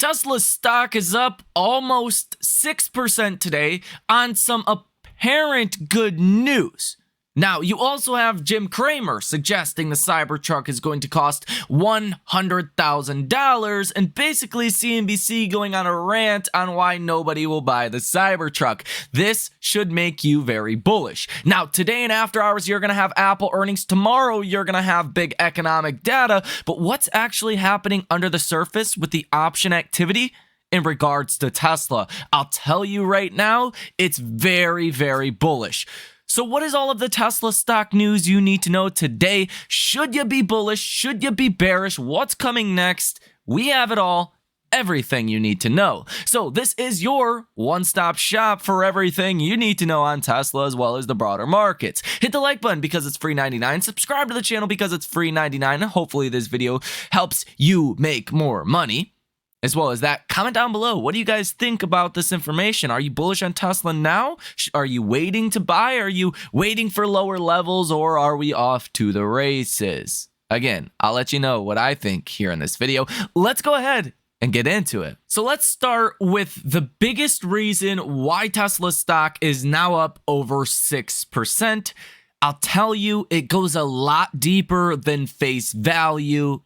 Tesla stock is up almost 6% today on some apparent good news. Now, you also have Jim Cramer suggesting the Cybertruck is going to cost $100,000, and basically CNBC going on a rant on why nobody will buy the Cybertruck. This should make you very bullish. Now, today and after hours, you're going to have Apple earnings. Tomorrow, you're going to have big economic data. But what's actually happening under the surface with the option activity in regards to Tesla? I'll tell you right now, it's very, very bullish. So what is all of the Tesla stock news you need to know today? Should you be bullish? Should you be bearish? What's coming next? We have it all. Everything you need to know. So this is your one-stop shop for everything you need to know on Tesla as well as the broader markets. Hit the like button because it's free 99. Subscribe to the channel because it's free 99. Hopefully this video helps you make more money. As well as that, comment down below. What do you guys think about this information? Are you bullish on Tesla now? Are you waiting to buy? Are you waiting for lower levels? Or are we off to the races? Again, I'll let you know what I think here in this video. Let's go ahead and get into it. So let's start with the biggest reason why Tesla stock is now up over 6%. I'll tell you, it goes a lot deeper than face value.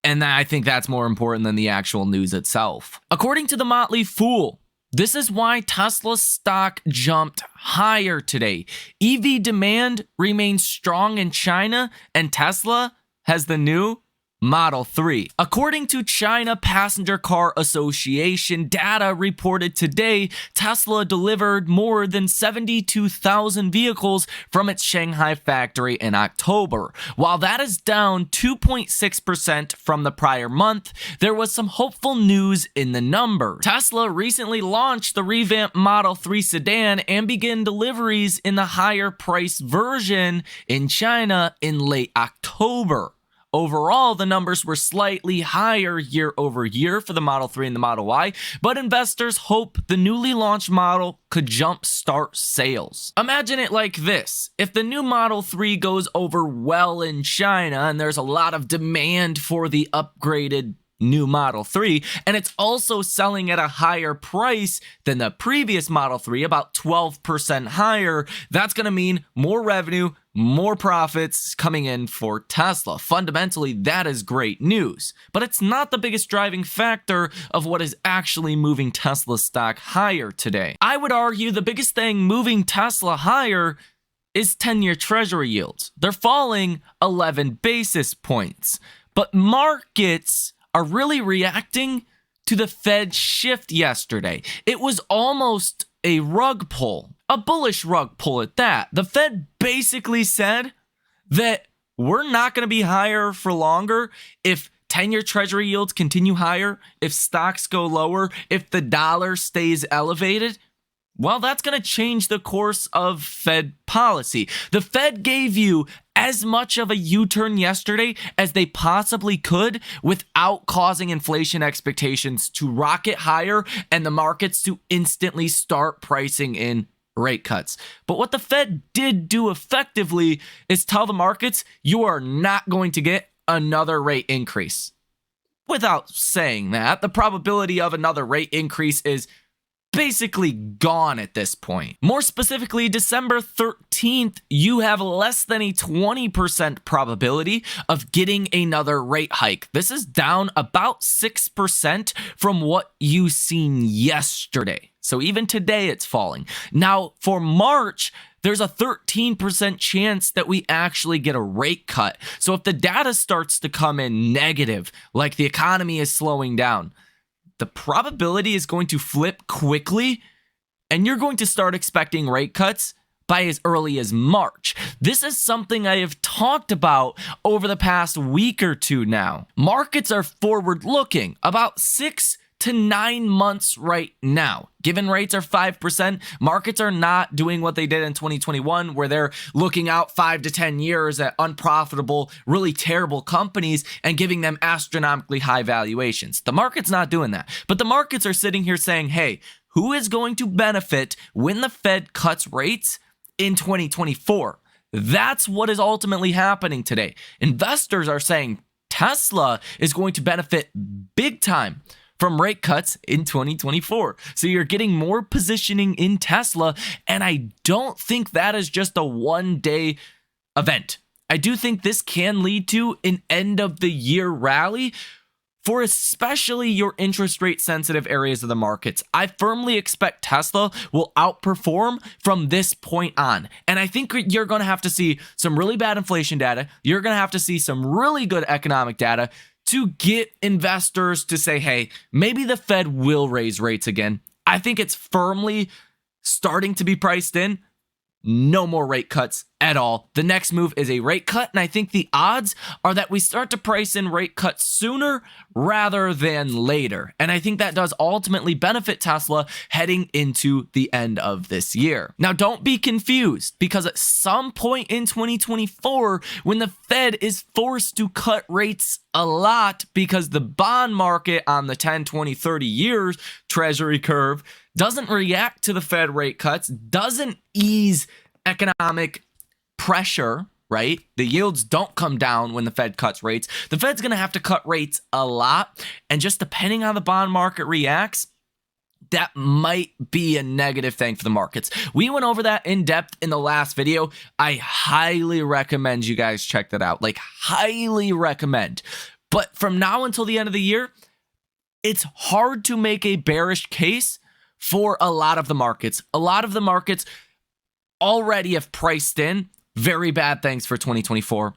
And I think that's more important than the actual news itself. According to the Motley Fool, this is why Tesla stock jumped higher today. EV demand remains strong in China, and Tesla has the new Model 3. According to China Passenger Car Association data reported today, Tesla delivered more than 72,000 vehicles from its Shanghai factory in October. While that is down 2.6% from the prior month, there was some hopeful news in the number. Tesla recently launched the revamped Model 3 sedan and began deliveries in the higher price version in China in late October. Overall, the numbers were slightly higher year over year for the Model 3 and the Model Y, but investors hope the newly launched model could jumpstart sales. Imagine it like this. If the new Model 3 goes over well in China and there's a lot of demand for the upgraded new Model 3, and it's also selling at a higher price than the previous Model 3, about 12% higher, that's going to mean more revenue, more profits coming in for Tesla. Fundamentally, that is great news, but it's not the biggest driving factor of what is actually moving Tesla stock higher today. I would argue the biggest thing moving Tesla higher is 10-year treasury yields. They're falling 11 basis points, but markets are really reacting to the Fed shift yesterday. It was almost a rug pull, a bullish rug pull at that. The Fed basically said that we're not going to be higher for longer if 10-year treasury yields continue higher, if stocks go lower, if the dollar stays elevated. Well, that's going to change the course of Fed policy. The Fed gave you as much of a U-turn yesterday as they possibly could without causing inflation expectations to rocket higher and the markets to instantly start pricing in rate cuts. But what the Fed did do effectively is tell the markets you are not going to get another rate increase. Without saying that, the probability of another rate increase is basically gone at this point. More specifically, December 13th, you have less than a 20% probability of getting another rate hike. This is down about 6% from what you seen yesterday. So even today it's falling. Now for March, there's a 13% chance that we actually get a rate cut. So if the data starts to come in negative, like the economy is slowing down, the probability is going to flip quickly, and you're going to start expecting rate cuts by as early as March. This is something I have talked about over the past week or two now. Markets are forward-looking, about 6 to 9 months right now. Given rates are 5%, markets are not doing what they did in 2021, where they're looking out 5 to 10 years at unprofitable, really terrible companies and giving them astronomically high valuations. The market's not doing that. But the markets are sitting here saying, hey, who is going to benefit when the Fed cuts rates in 2024? That's what is ultimately happening today. Investors are saying Tesla is going to benefit big time from rate cuts in 2024. So you're getting more positioning in Tesla, and I don't think that is just a one-day event. I do think this can lead to an end of the year rally for especially your interest rate sensitive areas of the markets. I firmly expect Tesla will outperform from this point on. And I think you're going to have to see some really bad inflation data. You're going to have to see some really good economic data to get investors to say, hey, maybe the Fed will raise rates again. I think it's firmly starting to be priced in. No more rate cuts at all. The next move is a rate cut, and I think the odds are that we start to price in rate cuts sooner rather than later. And I think that does ultimately benefit Tesla heading into the end of this year. Now, don't be confused, because at some point in 2024, when the Fed is forced to cut rates a lot because the bond market on the 10, 20, 30 years treasury curve doesn't react to the Fed rate cuts, doesn't ease economic pressure, right? The yields don't come down when the Fed cuts rates. The Fed's going to have to cut rates a lot. And just depending on how the bond market reacts, that might be a negative thing for the markets. We went over that in depth in the last video. I highly recommend you guys check that out. Like, highly recommend. But from now until the end of the year, it's hard to make a bearish case for a lot of the markets. A lot of the markets already have priced in very bad things for 2024.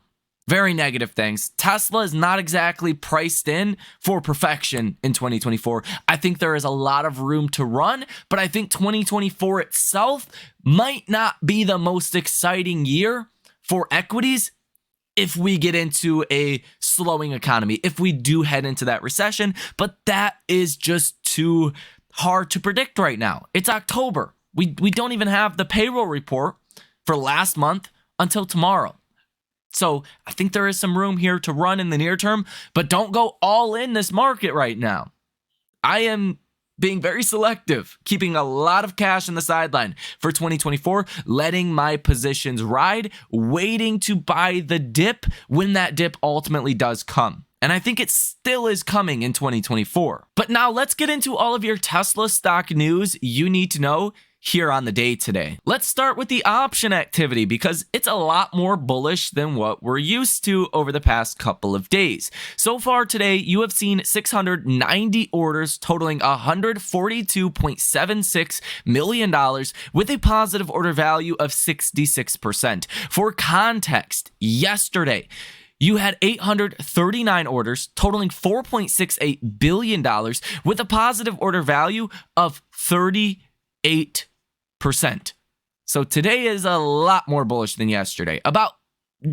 Very negative things. Tesla is not exactly priced in for perfection in 2024. I think there is a lot of room to run, but I think 2024 itself might not be the most exciting year for equities if we get into a slowing economy, if we do head into that recession, but that is just too hard to predict right now. It's October. We don't even have the payroll report for last month until tomorrow. So I think there is some room here to run in the near term, but don't go all in this market right now. I am being very selective, keeping a lot of cash on the sideline for 2024, letting my positions ride, waiting to buy the dip when that dip ultimately does come. And I think it still is coming in 2024. But now let's get into all of your Tesla stock news you need to know here on the day today. Let's start with the option activity, because it's a lot more bullish than what we're used to over the past couple of days. So far today, you have seen 690 orders totaling $142.76 million with a positive order value of 66%. For context, yesterday, you had 839 orders totaling $4.68 billion with a positive order value of 38%. So today is a lot more bullish than yesterday, about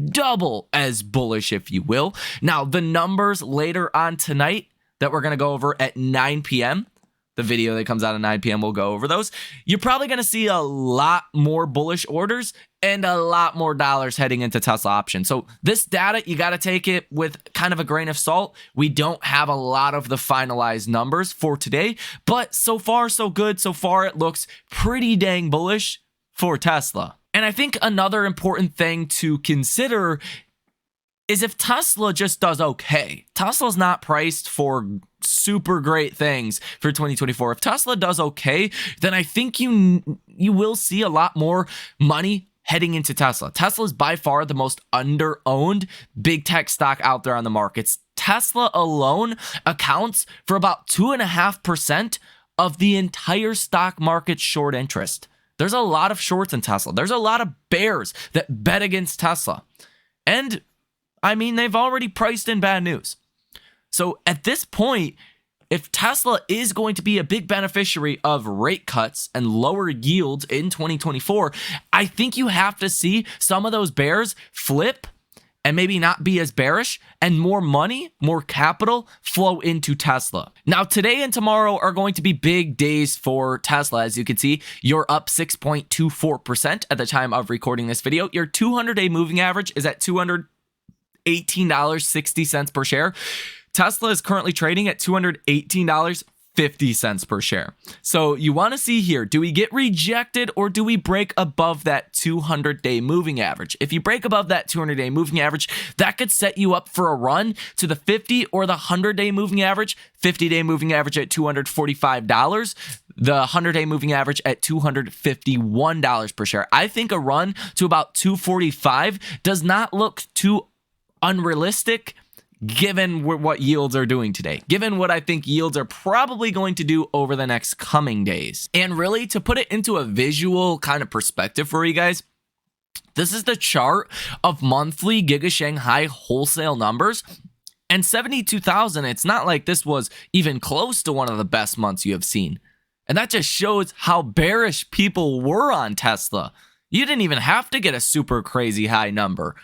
double as bullish, if you will. Now, the numbers later on tonight that we're going to go over at 9 p.m., the video that comes out at 9 p.m., we'll go over those. You're probably going to see a lot more bullish orders and a lot more dollars heading into Tesla options. So this data, you got to take it with kind of a grain of salt. We don't have a lot of the finalized numbers for today, but so far so good. So far it looks pretty dang bullish for Tesla. And I think another important thing to consider is if Tesla just does okay. Tesla's not priced for super great things for 2024. If Tesla does okay, then I think you will see a lot more money heading into Tesla. Tesla is by far the most under-owned big tech stock out there on the markets. Tesla alone accounts for about 2.5% of the entire stock market short interest. There's a lot of shorts in Tesla. There's a lot of bears that bet against Tesla. And I mean, they've already priced in bad news. So at this point, if Tesla is going to be a big beneficiary of rate cuts and lower yields in 2024, I think you have to see some of those bears flip and maybe not be as bearish, and more money, more capital flow into Tesla. Now, today and tomorrow are going to be big days for Tesla. As you can see, you're up 6.24% at the time of recording this video. Your 200-day moving average is at $218.60 per share. Tesla is currently trading at $218.50 50 cents per share. So you want to see here, do we get rejected or do we break above that 200-day moving average? If you break above that 200-day moving average, that could set you up for a run to the 50 or the 100-day moving average. 50-day moving average at $245, the 100-day moving average at $251 per share. I think a run to about 245 does not look too unrealistic given what yields are doing today, given what I think yields are probably going to do over the next coming days. And really, to put it into a visual kind of perspective for you guys, this is the chart of monthly Giga Shanghai wholesale numbers. And 72,000, it's not like this was even close to one of the best months you have seen. And that just shows how bearish people were on Tesla. You didn't even have to get a super crazy high number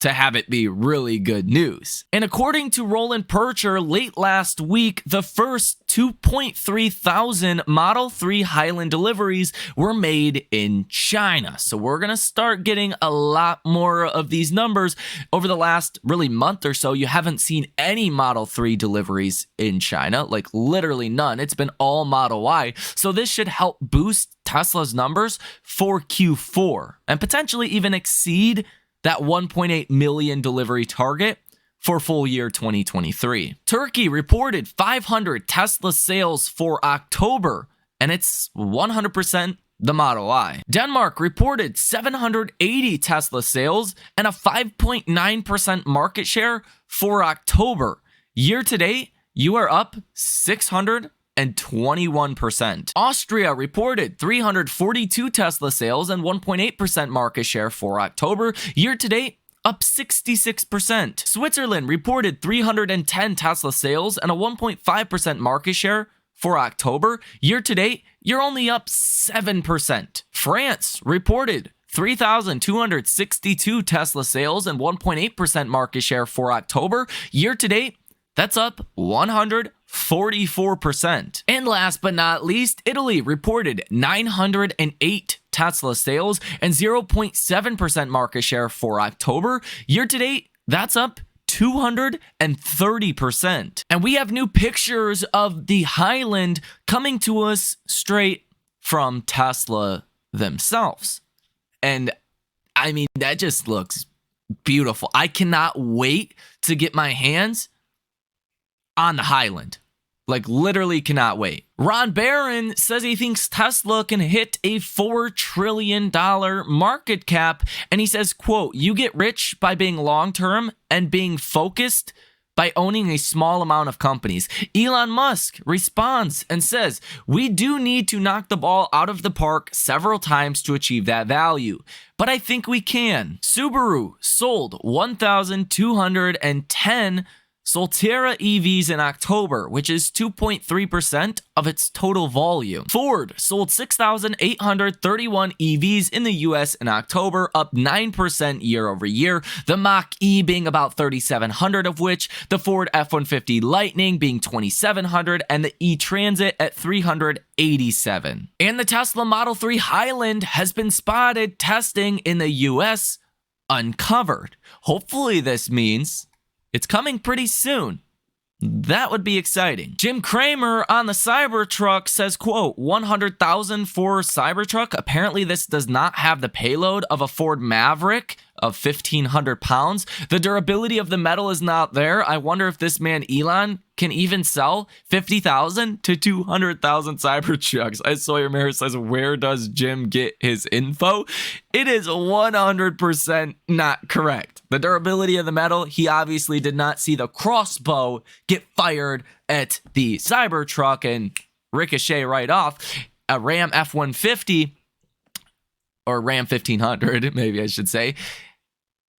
to have it be really good news. And according to Roland Percher, late last week, the first 2.3 thousand Model 3 Highland deliveries were made in China. So we're gonna start getting a lot more of these numbers over the last really month or so. You haven't seen any Model 3 deliveries in China, like literally none. It's been all Model Y. So this should help boost Tesla's numbers for Q4 and potentially even exceed that 1.8 million delivery target for full year 2023. Turkey reported 500 Tesla sales for October, and it's 100% the Model Y. Denmark reported 780 Tesla sales and a 5.9% market share for October. Year to date, you are up 621%. Austria reported 342 Tesla sales and 1.8% market share for October. Year to date, up 66%. Switzerland reported 310 Tesla sales and a 1.5% market share for October. Year to date, you're only up 7%. France reported 3,262 Tesla sales and 1.8% market share for October. Year to date, that's up 144%. And last but not least, Italy reported 908 Tesla sales and 0.7% market share for October. Year to date, that's up 230%. And we have new pictures of the Highland coming to us straight from Tesla themselves. And I mean, that just looks beautiful. I cannot wait to get my hands on the Highland. Like, literally cannot wait. Ron Barron says he thinks Tesla can hit a $4 trillion market cap. And he says, quote, "You get rich by being long-term and being focused by owning a small amount of companies." Elon Musk responds and says, "We do need to knock the ball out of the park several times to achieve that value, but I think we can." Subaru sold 1,210 Solterra EVs in October, which is 2.3% of its total volume. Ford sold 6,831 EVs in the US in October, up 9% year over year. The Mach-E being about 3,700, of which the Ford F-150 Lightning being 2,700 and the E-Transit at 387. And the Tesla Model 3 Highland has been spotted testing in the US uncovered. Hopefully this means it's coming pretty soon. That would be exciting. Jim Cramer on the Cybertruck says, quote, 100,000 for Cybertruck. Apparently this does not have the payload of a Ford Maverick of 1,500 pounds. The durability of the metal is not there. I wonder if this man Elon can even sell 50,000 to 200,000 Cybertrucks. I Sawyer Mayer says, where does Jim get his info? It is 100% not correct. The durability of the metal, he obviously did not see the crossbow get fired at the Cybertruck and ricochet right off. A Ram F-150, or Ram 1500, maybe I should say.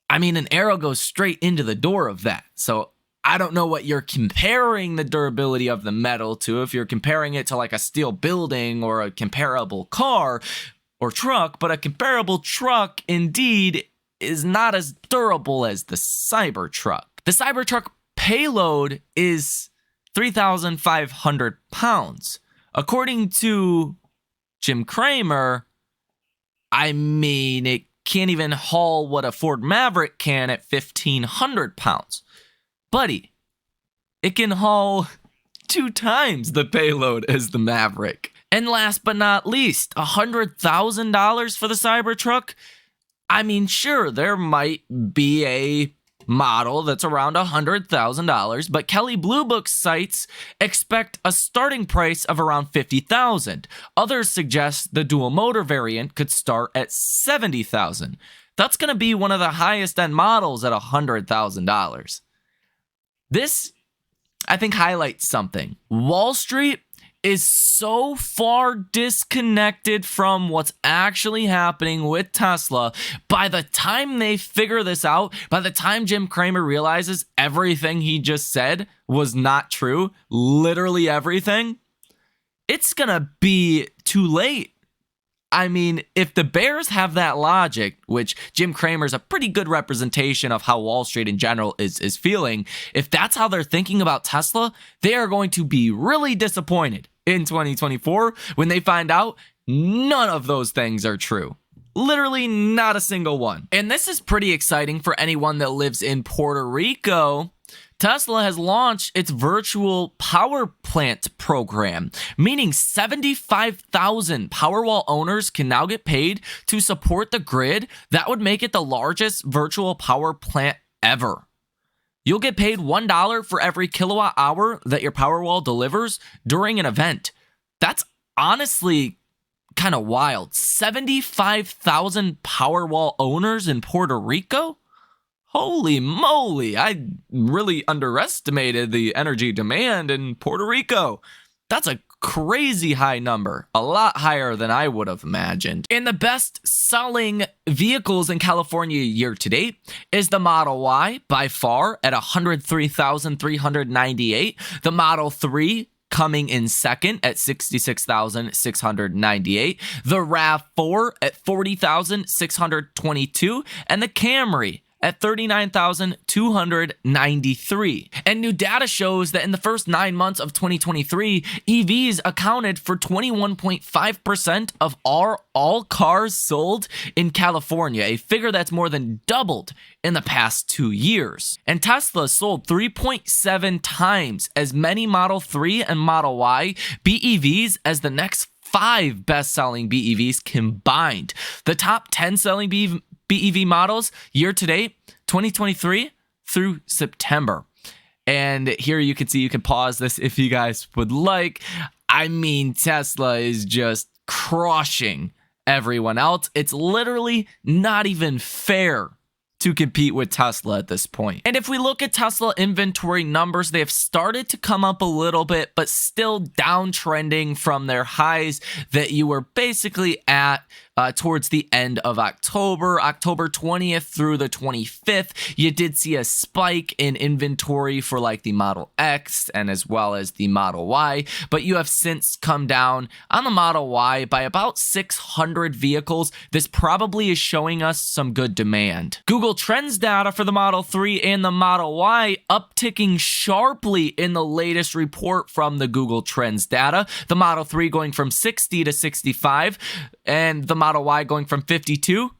I mean, an arrow goes straight into the door of that. So I don't know what you're comparing the durability of the metal to, if you're comparing it to like a steel building or a comparable car or truck, but a comparable truck indeed is not as durable as the Cybertruck. The Cybertruck payload is 3,500 pounds. According to Jim Cramer, I mean, it can't even haul what a Ford Maverick can at 1,500 pounds. Buddy, it can haul 2 times the payload as the Maverick. And last but not least, $100,000 for the Cybertruck? I mean, sure, there might be a model that's around $100,000, but Kelley Blue Book sites expect a starting price of around $50,000. Others suggest the dual motor variant could start at $70,000. That's going to be one of the highest end models at $100,000. This, I think, highlights something. Wall Street is so far disconnected from what's actually happening with Tesla. By the time they figure this out, by the time Jim Cramer realizes everything he just said was not true, literally everything, it's gonna be too late. I mean, if the bears have that logic, which Jim Cramer's a pretty good representation of how Wall Street in general is feeling, if that's how they're thinking about Tesla, they are going to be really disappointed in 2024 when they find out none of those things are true. Literally not a single one. And this is pretty exciting for anyone that lives in Puerto Rico. Tesla has launched its virtual power plant program, meaning 75,000 Powerwall owners can now get paid to support the grid. That would make it the largest virtual power plant ever. You'll get paid $1 for every kilowatt hour that your Powerwall delivers during an event. That's honestly kind of wild. 75,000 Powerwall owners in Puerto Rico? Holy moly, I really underestimated the energy demand in Puerto Rico. That's a crazy high number, a lot higher than I would have imagined. And the best selling vehicles in California year to date is the Model Y by far at 103,398. The Model 3 coming in second at 66,698. The RAV4 at 40,622. And the Camry at 39,293. And new data shows that in the first 9 months of 2023, EVs accounted for 21.5% of all cars sold in California, a figure that's more than doubled in the past 2 years. And Tesla sold 3.7 times as many Model 3 and Model Y BEVs as the next 5 best-selling BEVs combined. The top 10 selling BEV models year to date, 2023 through September. And here you can see, you can pause this if you guys would like. I mean, Tesla is just crushing everyone else. It's literally not even fair to compete with Tesla at this point. And if we look at Tesla inventory numbers, they have started to come up a little bit, but still downtrending from their highs that you were basically at towards the end of October 20th through the 25th. You did see a spike in inventory for like the Model X and as well as the Model Y, but you have since come down on the Model Y by about 600 vehicles. This probably is showing us some good demand. Google Trends data for the Model 3 and the Model Y upticking sharply in the latest report from the Google Trends data. The Model 3 going from 60 to 65 and the Model Y going from 52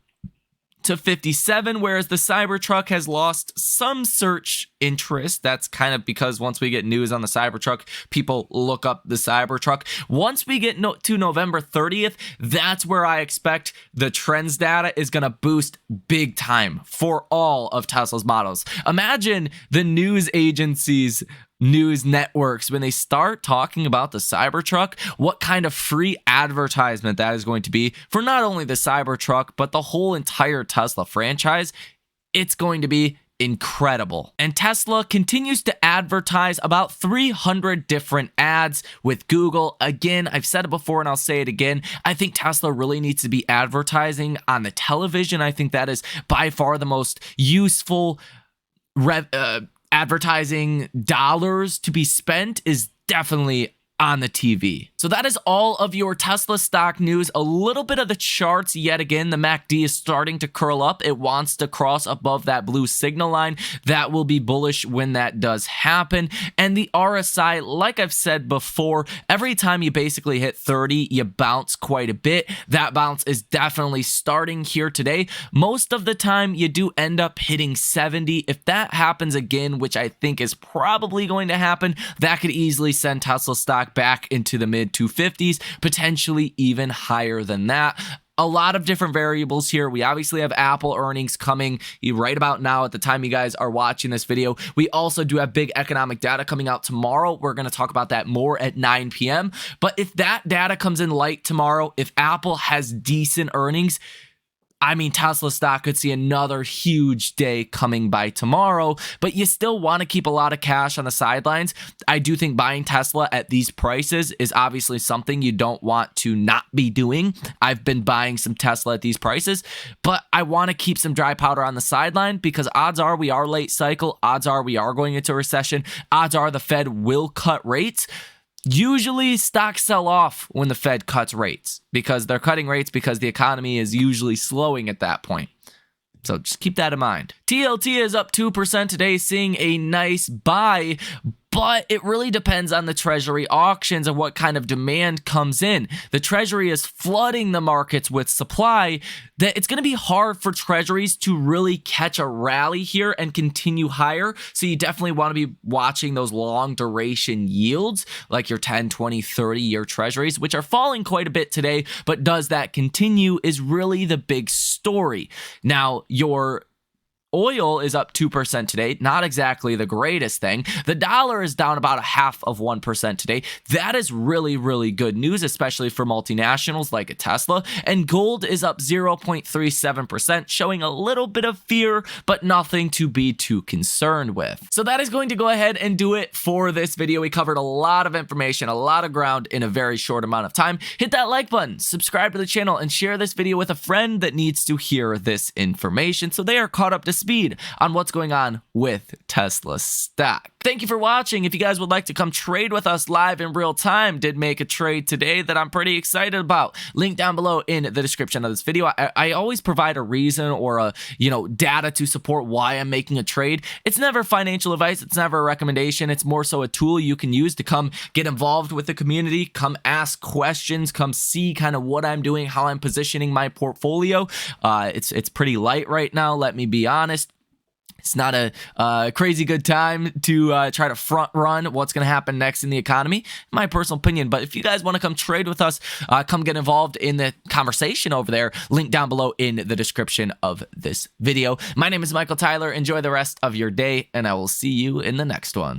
to 57, whereas the Cybertruck has lost some search interest. That's kind of because once we get news on the Cybertruck, people look up the Cybertruck. Once we get to November 30th, that's where I expect the trends data is going to boost big time for all of Tesla's models. Imagine the news agencies, news networks, when they start talking about the Cybertruck, what kind of free advertisement that is going to be for not only the Cybertruck, but the whole entire Tesla franchise. It's going to be incredible. And Tesla continues to advertise about 300 different ads with Google. Again, I've said it before and I'll say it again. I think Tesla really needs to be advertising on the television. I think that is by far the most useful advertising dollars to be spent is definitely on the TV. So that is all of your Tesla stock news. A little bit of the charts yet again. The MACD is starting to curl up. It wants to cross above that blue signal line. That will be bullish when that does happen. And the RSI, like I've said before, every time you basically hit 30, you bounce quite a bit. That bounce is definitely starting here today. Most of the time, you do end up hitting 70. If that happens again, which I think is probably going to happen, that could easily send Tesla stock back into the mid 250s, potentially even higher than that. A lot of different variables here. We obviously have Apple earnings coming right about now at the time you guys are watching this video. We also do have big economic data coming out tomorrow. We're going to talk about that more at 9 p.m. But if that data comes in light tomorrow, if Apple has decent earnings, I mean, Tesla stock could see another huge day coming by tomorrow, but you still want to keep a lot of cash on the sidelines. I do think buying Tesla at these prices is obviously something you don't want to not be doing. I've been buying some Tesla at these prices, but I want to keep some dry powder on the sideline because odds are we are late cycle. Odds are we are going into a recession. Odds are the Fed will cut rates. Usually stocks sell off when the Fed cuts rates because they're cutting rates because the economy is usually slowing at that point. So just keep that in mind. TLT is up 2% today, seeing a nice buy, but it really depends on the Treasury auctions and what kind of demand comes in. The Treasury is flooding the markets with supply that it's going to be hard for Treasuries to really catch a rally here and continue higher. So you definitely want to be watching those long duration yields like your 10, 20, 30-year Treasuries, which are falling quite a bit today. But does that continue is really the big story. Now, your oil is up 2% today, not exactly the greatest thing. The dollar is down about 0.5% today. That is really, really good news, especially for multinationals like a Tesla. And gold is up 0.37%, showing a little bit of fear, but nothing to be too concerned with. So that is going to go ahead and do it for this video. We covered a lot of information, a lot of ground in a very short amount of time. Hit that like button, subscribe to the channel, and share this video with a friend that needs to hear this information so they are caught up to speed on what's going on with Tesla stock. Thank you for watching. If you guys would like to come trade with us live in real time, did make a trade today that I'm pretty excited about. Link down below in the description of this video. I always provide a reason or a data to support why I'm making a trade. It's never financial advice. It's never a recommendation. It's more so a tool you can use to come get involved with the community, come ask questions, come see kind of what I'm doing, how I'm positioning my portfolio. It's pretty light right now, let me be honest. It's not a crazy good time to try to front run what's going to happen next in the economy, my personal opinion. But if you guys want to come trade with us, come get involved in the conversation over there, link down below in the description of this video. My name is Michael Tyler. Enjoy the rest of your day, and I will see you in the next one.